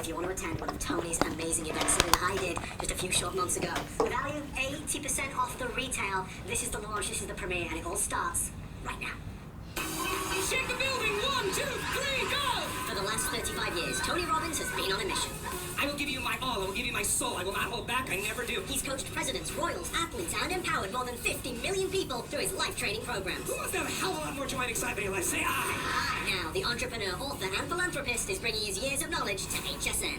if you want to attend one of Tony's amazing events that I did just a few short months ago. The value, 80% off the retail. This is the launch, this is the premiere, and it all starts right now. Shake the building! 1, 2, 3, go! For the last 35 years, Tony Robbins has been on a mission. I will give you my all. I will give you my soul. I will not hold back. I never do. He's coached presidents, royals, athletes, and empowered more than 50 million people through his life training programs. Who wants to have a hell of a lot more joy and excitement in your life? Say I. Now, the entrepreneur, author, and philanthropist is bringing his years of knowledge to HSN.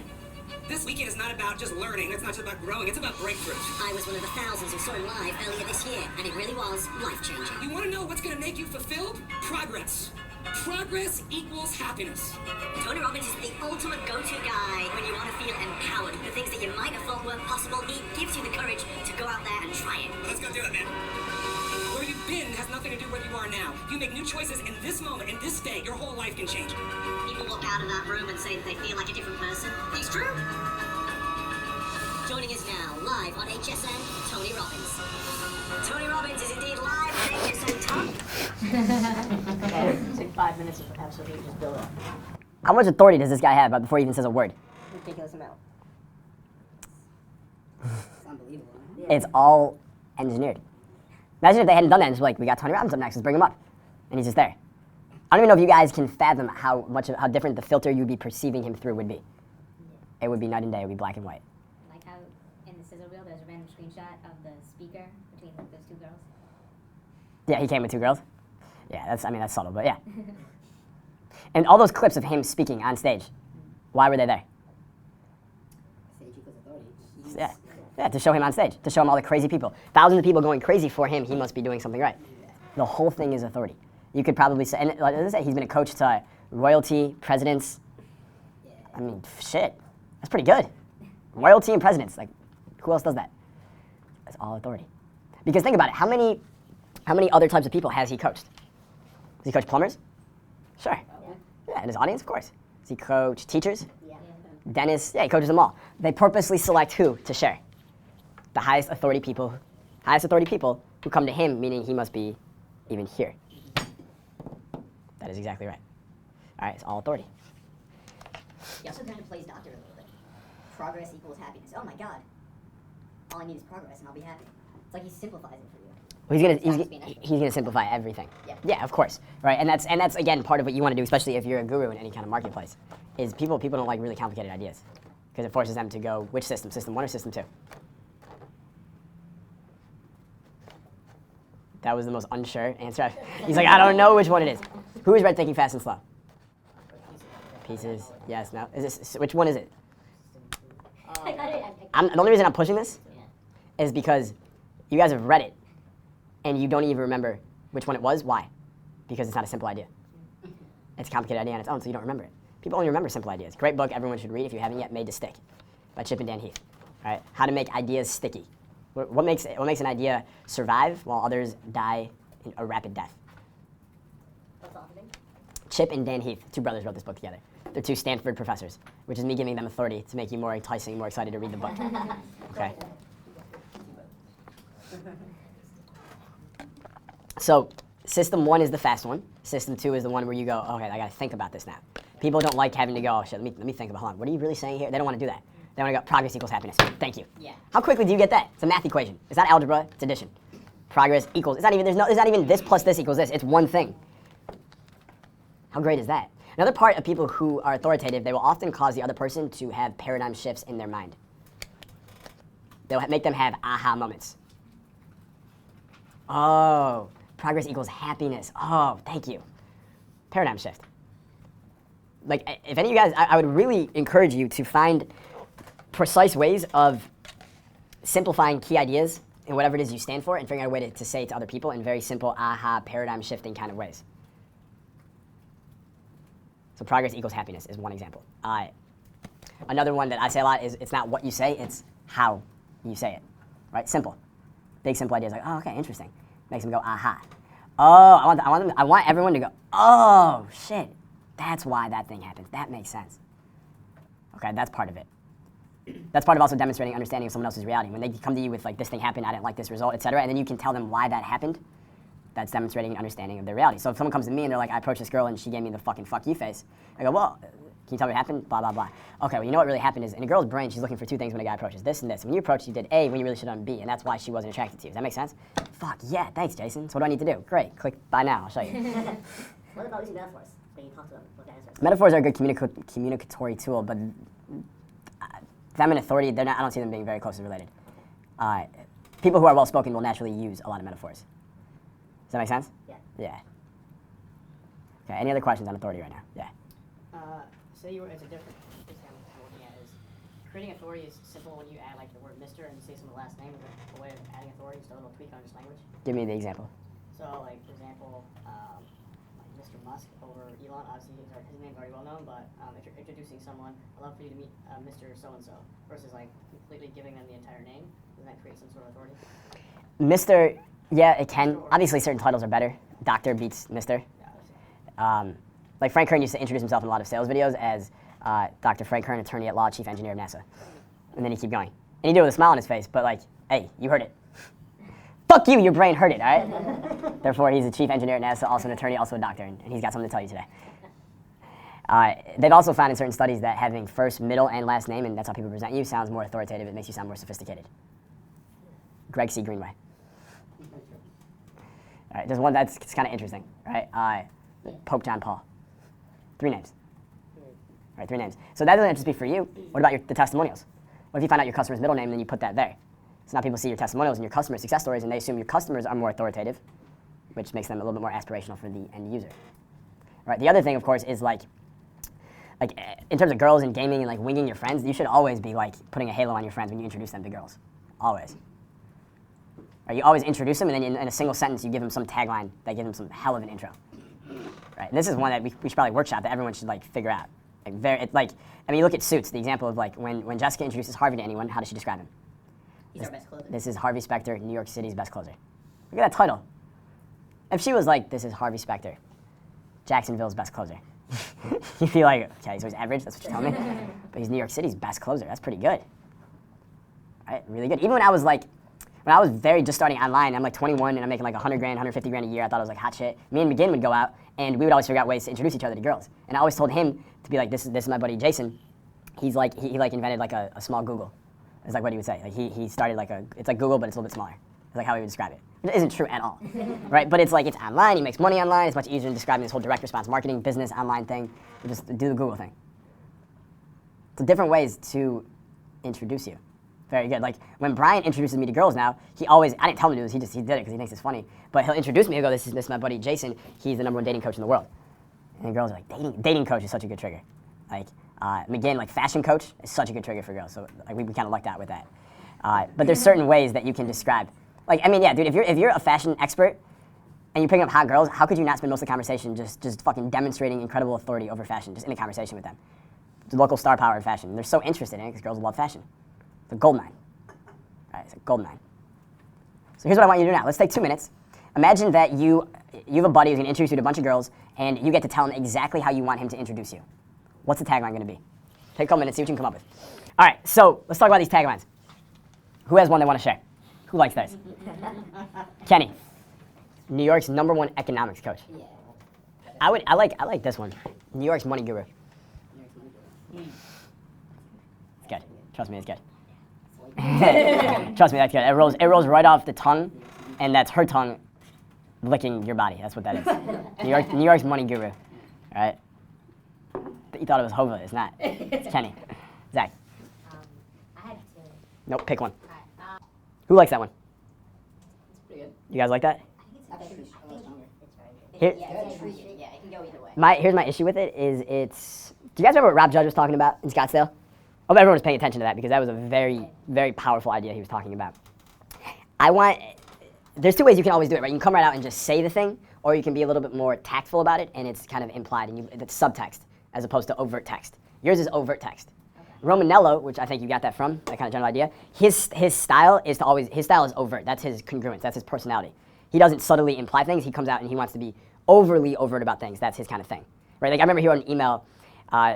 This weekend is not about just learning. It's not just about growing. It's about breakthroughs. I was one of the thousands who saw him live earlier this year, and it really was life-changing. You want to know what's going to make you fulfilled? Progress. Progress equals happiness. Tony Robbins is the ultimate go-to guy when you want to feel empowered. The things that you might have thought weren't possible, he gives you the courage to go out there and try it. Let's go do it, man. Where you've been has nothing to do with where you are now. You make new choices in this moment, in this day, your whole life can change. People walk out of that room and say that they feel like a different person. It's true. Joining us now, live on HSN, Tony Robbins. Tony Robbins is indeed live on HSN, Tom. It's like 5 minutes of absolutely just build up. How much authority does this guy have before he even says a word? Ridiculous amount. It's unbelievable. Yeah. It's all engineered. Imagine if they hadn't done that and just be like, we got Tony Robbins up next, let's bring him up. And he's just there. I don't even know if you guys can fathom how different the filter you would be perceiving him through would be. It would be night and day, it would be black and white. Like how in the sizzle reel there's a random screenshot of the speaker between like those two girls. Yeah, he came with two girls. Yeah, that's subtle, but yeah. And all those clips of him speaking on stage, why were they there? Stage equals authority. Yeah, to show him on stage, to show him all the crazy people. Thousands of people going crazy for him, he must be doing something right. The whole thing is authority. You could probably say, and like I say, he's been a coach to royalty, presidents. I mean, shit, that's pretty good. Royalty and presidents, like, who else does that? That's all authority. Because think about it, how many other types of people has he coached? Does he coach plumbers? Sure. Yeah, in his audience, of course. Does he coach teachers? Yeah. Dentists? Yeah, he coaches them all. They purposely select who to share? The highest authority people who come to him, meaning he must be even here. That is exactly right. All right, it's all authority. He also kind of plays doctor a little bit. Progress equals happiness. Oh my God. All I need is progress and I'll be happy. It's like he simplifies it for you. Well, he's gonna simplify everything. Yeah, of course, right? And that's again part of what you want to do, especially if you're a guru in any kind of marketplace. Is people don't like really complicated ideas because it forces them to go which system, system 1 or system 2. That was the most unsure answer. He's like, I don't know which one it is. Who is read Thinking Fast and Slow? Pieces. Yes. No. Is this which one is it? The only reason I'm pushing this is because you guys have read it and you don't even remember which one it was. Why? Because it's not a simple idea. It's a complicated idea on its own, so you don't remember it. People only remember simple ideas. Great book everyone should read if you haven't yet, Made to Stick, by Chip and Dan Heath. All right, how to make ideas sticky. What makes an idea survive while others die in a rapid death? What's off of it? Chip and Dan Heath, two brothers, wrote this book together. They're two Stanford professors, which is me giving them authority to make you more enticing, more excited to read the book. Okay. So system 1 is the fast one. System 2 is the one where you go, okay, I got to think about this now. People don't like having to go, oh shit, let me think about, hold on, what are you really saying here? They don't want to do that. They want to go, progress equals happiness. Thank you. Yeah. How quickly do you get that? It's a math equation. It's not algebra, it's addition. Progress equals, it's not even this plus this equals this. It's one thing. How great is that? Another part of people who are authoritative, they will often cause the other person to have paradigm shifts in their mind. They'll make them have aha moments. Oh, progress equals happiness. Oh, thank you. Paradigm shift. Like, if any of you guys, I would really encourage you to find precise ways of simplifying key ideas in whatever it is you stand for and figuring out a way to say it to other people in very simple, aha, paradigm shifting kind of ways. So progress equals happiness is one example. Another one that I say a lot is it's not what you say, it's how you say it. Right? Simple. Big simple ideas like, oh, okay, interesting. Makes them go, aha. Oh, I want everyone to go, oh, shit. That's why that thing happens. That makes sense. Okay, that's part of it. That's part of also demonstrating understanding of someone else's reality. When they come to you with like, this thing happened, I didn't like this result, etc., and then you can tell them why that happened, that's demonstrating an understanding of their reality. So if someone comes to me and they're like, I approached this girl and she gave me the fucking fuck you face, I go, well, Can you tell me what happened? Blah, blah, blah. Okay, well, you know what really happened is in a girl's brain, she's looking for two things when a guy approaches. This and this. When you approached, you did A when you really should have done B, and that's why she wasn't attracted to you. Does that make sense? Fuck, yeah, thanks, Jason. So what do I need to do? Great, click buy now, I'll show you. What about using metaphors when you talk to them with answers? Metaphors are a good communicatory tool, but them and authority, I don't see them being very closely related. People who are well-spoken will naturally use a lot of metaphors. Does that make sense? Yeah. Yeah. Okay, any other questions on authority right now? Yeah. Say you were, it's a different thing I'm looking at is creating authority is simple when you add like the word Mr. and you say someone's last name. A way of adding authority is just a little tweak on just language. Give me the example. So like for example, like Mr. Musk over Elon. Obviously his name's already well known, but if you're introducing someone, I'd love for you to meet Mr. So and so versus like completely giving them the entire name. Doesn't that create some sort of authority? Mr. Yeah, it can. Obviously, certain titles are better. Doctor beats Mr. Like Frank Kern used to introduce himself in a lot of sales videos as Dr. Frank Kern, attorney at law, chief engineer of NASA. And then he'd keep going. And he'd do it with a smile on his face, but like, hey, you heard it. Fuck you, your brain heard it, all right? Therefore, he's a chief engineer at NASA, also an attorney, also a doctor, and he's got something to tell you today. They've also found in certain studies that having first, middle, and last name, and that's how people present you, sounds more authoritative. It makes you sound more sophisticated. Greg C. Greenway. All right, there's one that's kind of interesting, right? Pope John Paul. 3 names. All right, 3 names. So that doesn't just be for you. What about the testimonials? What if you find out your customer's middle name and then you put that there? So now people see your testimonials and your customer success stories and they assume your customers are more authoritative, which makes them a little bit more aspirational for the end user. All right, the other thing, of course, is like in terms of girls and gaming and like winging your friends, you should always be like putting a halo on your friends when you introduce them to girls. Always. Right, you always introduce them and then in a single sentence you give them some tagline that gives them some hell of an intro. Right, and this is one that we should probably workshop that everyone should like figure out. I mean, you look at Suits, the example of like when Jessica introduces Harvey to anyone, how does she describe him? He's our best closer. This is Harvey Specter, New York City's best closer. Look at that title. If she was like, this is Harvey Specter, Jacksonville's best closer, you'd be like, okay, so he's average, that's what you're telling me? But he's New York City's best closer, that's pretty good. Right, really good. Even when I was just starting online, I'm like 21 and I'm making like 100 grand, 150 grand a year, I thought I was like hot shit. Me and McGinn would go out and we would always figure out ways to introduce each other to girls. And I always told him to be like, this is my buddy Jason. He's like, he like invented like a small Google. It's like what he would say. Like he started like it's like Google, but it's a little bit smaller. It's like how he would describe it. It isn't true at all, right? But it's like it's online. He makes money online. It's much easier than describing this whole direct response marketing, business, online thing. You just do the Google thing. So different ways to introduce you. Very good. Like when Brian introduces me to girls now, I didn't tell him to do this. He did it because he thinks it's funny. But he'll introduce me. He'll go, this is my buddy Jason. He's the #1 dating coach in the world. And the girls are like, dating coach is such a good trigger. Like McGinn, like fashion coach is such a good trigger for girls. So like we kind of lucked out with that. But there's certain ways that you can describe. Like I mean, yeah, dude. If you're a fashion expert and you're picking up hot girls, how could you not spend most of the conversation just fucking demonstrating incredible authority over fashion, just in a conversation with them? It's local star power in fashion. And they're so interested in it because girls love fashion. It's a gold mine. All right, it's a gold mine. So here's what I want you to do now. Let's take 2 minutes. Imagine that you have a buddy who's going to introduce you to a bunch of girls, and you get to tell him exactly how you want him to introduce you. What's the tagline going to be? Take a couple minutes, see what you can come up with. All right, so let's talk about these taglines. Who has one they want to share? Who likes theirs? Kenny, New York's #1 economics coach. Yeah. I like this one. New York's money guru. It's good. Trust me, it's good. Trust me, that's good. It rolls right off the tongue, and that's her tongue licking your body. That's what that is. New York's money guru. All right. You thought it was Hova. It's not. It's Kenny. Zach. I had 2. Nope. Pick one. Alright. Who likes that one? It's pretty good. You guys like that? I think it's stronger. Here, Yeah, it can go either way. here's my issue with it. Do you guys remember what Rob Judge was talking about in Scottsdale? I hope everyone was paying attention to that because that was a very, very powerful idea he was talking about. There's 2 ways you can always do it, right? You can come right out and just say the thing, or you can be a little bit more tactful about it, and it's kind of implied, and it's subtext as opposed to overt text. Yours is overt text. Okay. Romanello, which I think you got that from, that kind of general idea, his style is overt. That's his congruence. That's his personality. He doesn't subtly imply things. He comes out and he wants to be overly overt about things. That's his kind of thing, right? Like I remember he wrote an email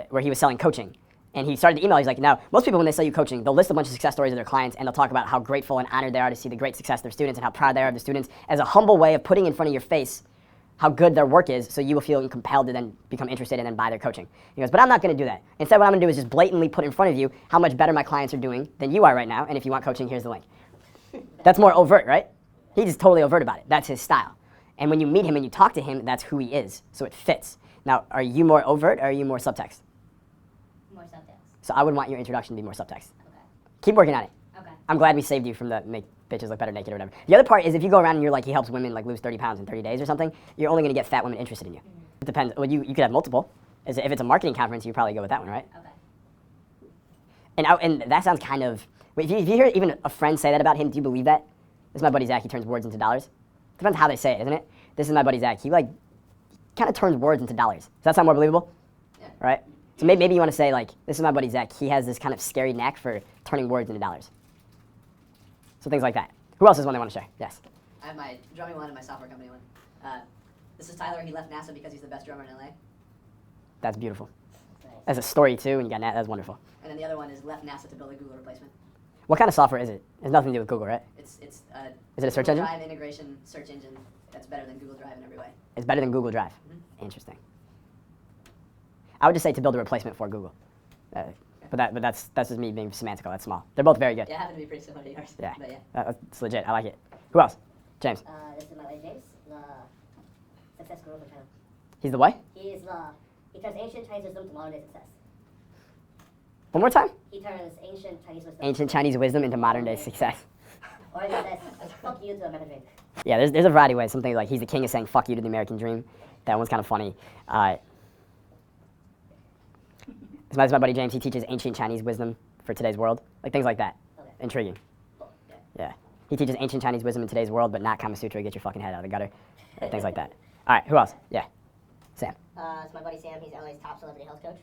where he was selling coaching. And he started the email, he's like, now, most people when they sell you coaching, they'll list a bunch of success stories of their clients and they'll talk about how grateful and honored they are to see the great success of their students and how proud they are of the students as a humble way of putting in front of your face how good their work is, so you will feel compelled to then become interested and then buy their coaching. He goes, but I'm not going to do that. Instead, what I'm going to do is just blatantly put in front of you how much better my clients are doing than you are right now, and if you want coaching, here's the link. That's more overt, right? He's just totally overt about it. That's his style. And when you meet him and you talk to him, that's who he is, so it fits. Now, are you more overt or are you more subtext? More subtext. So I would want your introduction to be more subtext. Okay. Keep working on it. Okay. I'm glad we saved you from the make bitches look better naked or whatever. The other part is if you go around and you're like, he helps women like lose 30 pounds in 30 days or something, you're only going to get fat women interested in you. It depends. Well, you could have multiple. If it's a marketing conference, you probably go with that one, right? Okay. And that sounds kind of, if you hear even a friend say that about him, do you believe that? This is my buddy Zach, he turns words into dollars. Depends how they say it, isn't it? This is my buddy Zach, he like kind of turns words into dollars. Does that sound more believable? Yeah. Right? So maybe you want to say like, this is my buddy Zach, he has this kind of scary knack for turning words into dollars. So things like that. Who else is one they want to share? Yes. I have my drumming one and my software company one. This is Tyler. He left NASA because he's the best drummer in LA. That's beautiful. Nice. That's a story too, and you got that's wonderful. And then the other one is left NASA to build a Google replacement. What kind of software is it? It has nothing to do with Google, right? It's Is it a search Google engine? Drive integration search engine that's better than Google Drive in every way. It's better than Google Drive. Interesting. I would just say to build a replacement for Google. But that's just me being semantical. That's small. They're both very good. Yeah, it happened to be pretty similar to yours. Yeah. But yeah. That's legit. I like it. Who else? James. This is my buddy James, the success guru for China. He's the what? He turns ancient Chinese wisdom to modern day success. One more time? He turns ancient Chinese wisdom. Ancient Chinese wisdom into modern day success. Or he says, fuck you to the American dream. Yeah, there's a variety of ways. Something like he's the king of saying fuck you to the American dream. That one's kind of funny. This is my buddy James. He teaches ancient Chinese wisdom for today's world. Like things like that. Okay. Intriguing. Cool. Yeah. Yeah. He teaches ancient Chinese wisdom in today's world, but not Kama Sutra. Get your fucking head out of the gutter. Things like that. All right, who else? Yeah. Sam. It's my buddy Sam. He's LA's top celebrity health coach.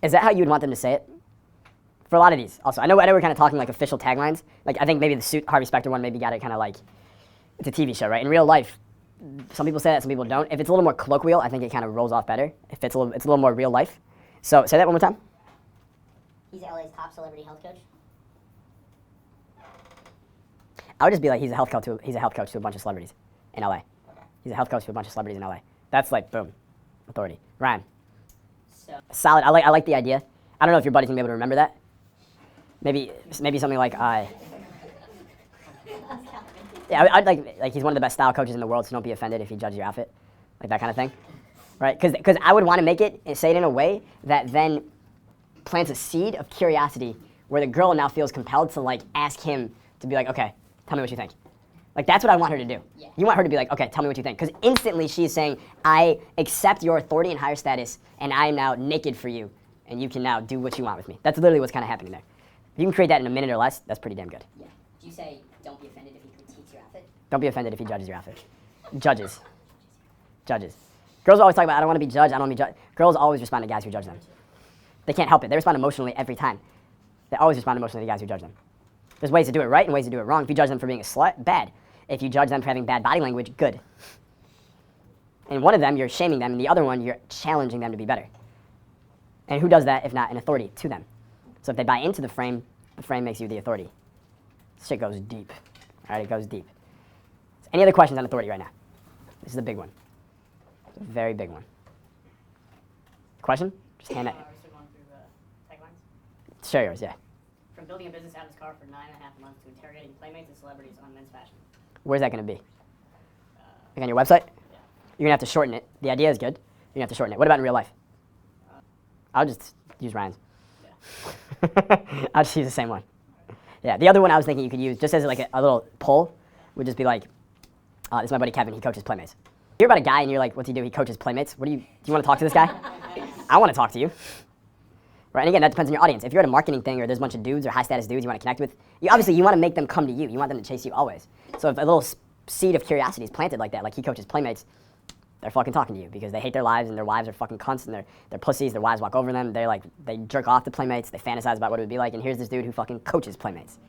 Is that how you would want them to say it? For a lot of these, also. I know we're kind of talking like official taglines. Like I think maybe the suit Harvey Specter one maybe got it kind of like, it's a TV show, right? In real life, some people say that, some people don't. If it's a little more colloquial, I think it kind of rolls off better. If it's a little more real life. So say that one more time. He's LA's top celebrity health coach. I would just be like, he's a health coach to a bunch of celebrities in LA. He's a health coach to a bunch of celebrities in LA. That's like, boom, authority. Ryan. So Solid. I like the idea. I don't know if your buddy's gonna be able to remember that. Maybe something like yeah, I'd like he's one of the best style coaches in the world, so don't be offended if he judges your outfit, like that kind of thing, right? Because I would want to make it and say it in a way that then plants a seed of curiosity where the girl now feels compelled to like ask him to be like, okay, tell me what you think. Like that's what I want her to do. Yeah. You want her to be like, okay, tell me what you think, because instantly she's saying, I accept your authority and higher status, and I am now naked for you, and you can now do what you want with me. That's literally what's kind of happening there. If you can create that in a minute or less, that's pretty damn good. yeah. Do you say don't be offended if he critiques your outfit? Don't be offended if he judges your outfit. Judges. Girls always talk about, I don't want to be judged, I don't want to be judged. Girls always respond to guys who judge them. They can't help it. They respond emotionally every time. They always respond emotionally to guys who judge them. There's ways to do it right and ways to do it wrong. If you judge them for being a slut, bad. If you judge them for having bad body language, good. In one of them, you're shaming them, and the other one, you're challenging them to be better. And who does that if not an authority to them? So if they buy into the frame makes you the authority. Shit goes deep. All right, it goes deep. Any other questions on authority right now? This is a big one. It's a very big one. Question? Just hand it. We're still going through taglines. Share yours, yeah. From building a business out of his car for 9.5 months to interrogating playmates and celebrities on men's fashion. Where's that going to be? Like on your website? Yeah. You're going to have to shorten it. The idea is good. You're going to have to shorten it. What about in real life? I'll just use Ryan's. Yeah. I'll just use the same one. Yeah, the other one I was thinking you could use, just as like a little poll, would just be like, this is my buddy Kevin, he coaches playmates. You hear about a guy and you're like, what's he do? He coaches playmates. Do you want to talk to this guy? I want to talk to you. Right, and again, that depends on your audience. If you're at a marketing thing or there's a bunch of dudes or high status dudes you want to connect with, you want to make them come to you. You want them to chase you always. So if a little seed of curiosity is planted like that, like he coaches playmates, they're fucking talking to you because they hate their lives and their wives are fucking cunts and they're pussies. Their wives walk over them. They jerk off to playmates. They fantasize about what it would be like. And here's this dude who fucking coaches playmates.